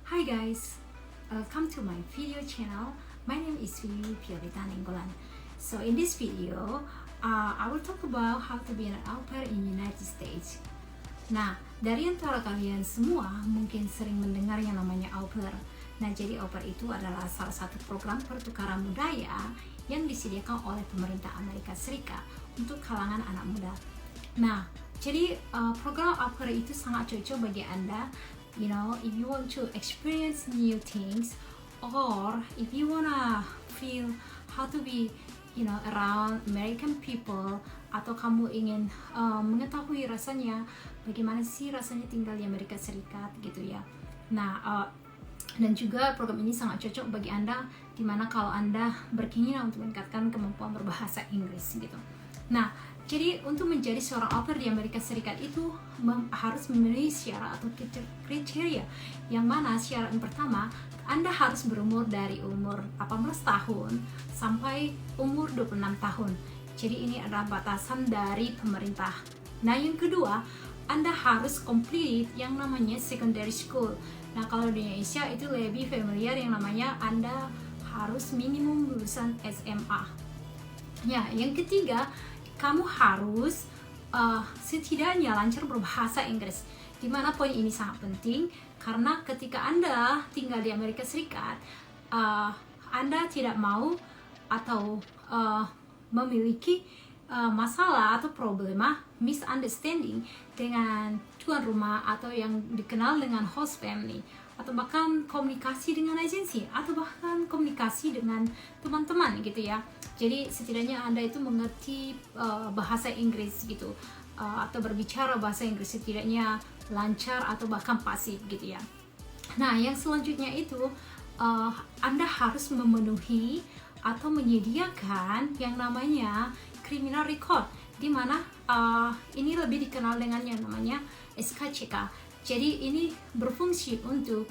Hi guys, welcome to my video channel. My name is Vivi Piolita Nenggolan. So in this video, I will talk about how to be an au pair in United States. Nah, dari antara kalian semua mungkin sering mendengar yang namanya au pair. Nah, jadi au pair itu adalah salah satu program pertukaran budaya yang disediakan oleh pemerintah Amerika Serikat untuk kalangan anak muda. Nah, jadi program au pair itu sangat cocok bagi Anda. You know, if you want to experience new things, or if you wanna feel how to be, around American people, atau kamu ingin mengetahui rasanya, bagaimana sih rasanya tinggal di Amerika Serikat gitu ya. Nah, dan juga program ini sangat cocok bagi Anda, dimana kalau Anda berkeinginan untuk meningkatkan kemampuan berbahasa Inggris gitu. Nah, jadi untuk menjadi seorang au pair di Amerika Serikat itu harus memenuhi syarat atau kriteria, yang mana syarat yang pertama, Anda harus berumur dari umur 18 tahun sampai umur 26 tahun. Jadi ini adalah batasan dari pemerintah. Nah, yang kedua, Anda harus complete yang namanya secondary school. Nah, kalau di Indonesia itu lebih familiar yang namanya Anda harus minimum lulusan SMA. Ya, yang ketiga, kamu harus setidaknya lancar berbahasa Inggris. Dimana poin ini sangat penting karena ketika Anda tinggal di Amerika Serikat, Anda tidak mau atau memiliki masalah atau problema misunderstanding dengan tuan rumah atau yang dikenal dengan host family, atau bahkan komunikasi dengan agensi, atau bahkan komunikasi dengan teman-teman gitu ya. Jadi setidaknya Anda itu mengerti bahasa Inggris gitu, atau berbicara bahasa Inggris setidaknya lancar atau bahkan pasif gitu ya. Nah, yang selanjutnya itu Anda harus memenuhi atau menyediakan yang namanya criminal record, di mana ini lebih dikenal dengan yang namanya SKCK. Jadi ini berfungsi untuk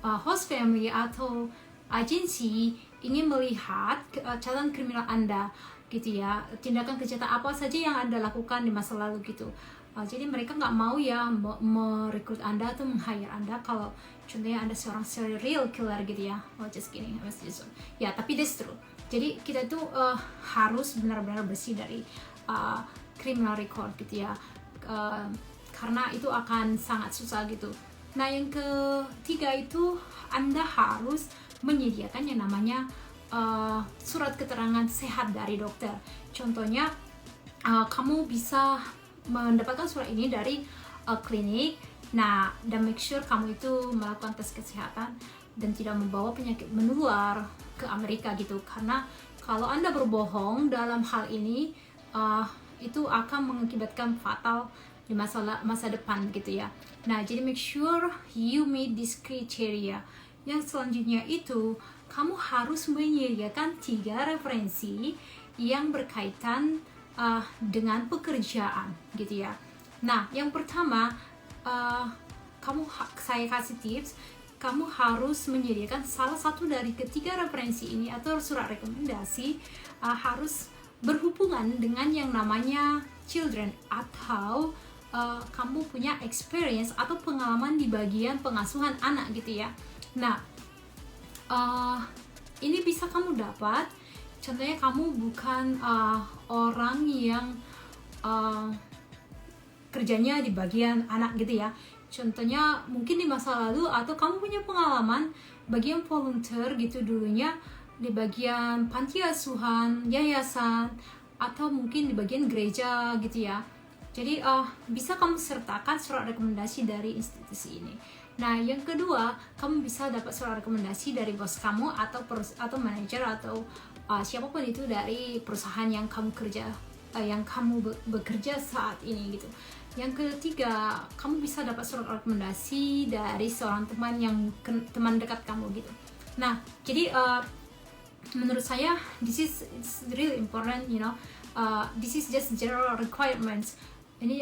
host family atau agensi ingin melihat catatan kriminal Anda gitu ya, tindakan kejahatan apa saja yang Anda lakukan di masa lalu gitu. Jadi mereka nggak mau ya merekrut Anda atau meng-hire Anda kalau contohnya Anda seorang serial killer gitu ya. Just kidding, ya, tapi that's true. Jadi kita tuh harus benar-benar bersih dari criminal record gitu ya, karena itu akan sangat susah gitu. Nah, yang ketiga itu Anda harus menyediakan yang namanya surat keterangan sehat dari dokter. Contohnya kamu bisa mendapatkan surat ini dari klinik. Nah, dan make sure kamu itu melakukan tes kesehatan dan tidak membawa penyakit menular ke Amerika gitu. Karena kalau Anda berbohong dalam hal ini, itu akan mengakibatkan fatal di masa depan gitu ya. Nah, jadi make sure you meet this criteria. Yang selanjutnya itu kamu harus menyediakan 3 referensi yang berkaitan dengan pekerjaan gitu ya. Nah, yang pertama, saya kasih tips, kamu harus menyediakan salah satu dari ketiga referensi ini atau surat rekomendasi harus berhubungan dengan yang namanya children, atau kamu punya experience atau pengalaman di bagian pengasuhan anak gitu ya. Nah, ini bisa kamu dapat, contohnya kamu bukan orang yang kerjanya di bagian anak gitu ya. Contohnya mungkin di masa lalu, atau kamu punya pengalaman bagian volunteer gitu dulunya di bagian panti asuhan, yayasan, atau mungkin di bagian gereja gitu ya. Jadi bisa kamu sertakan surat rekomendasi dari institusi ini. Nah, yang kedua, kamu bisa dapat surat rekomendasi dari bos kamu atau manajer atau siapapun itu dari perusahaan yang kamu bekerja saat ini gitu. Yang ketiga, kamu bisa dapat surat rekomendasi dari seorang teman dekat kamu gitu. Nah, jadi menurut saya it's really important, this is just general requirements. Ini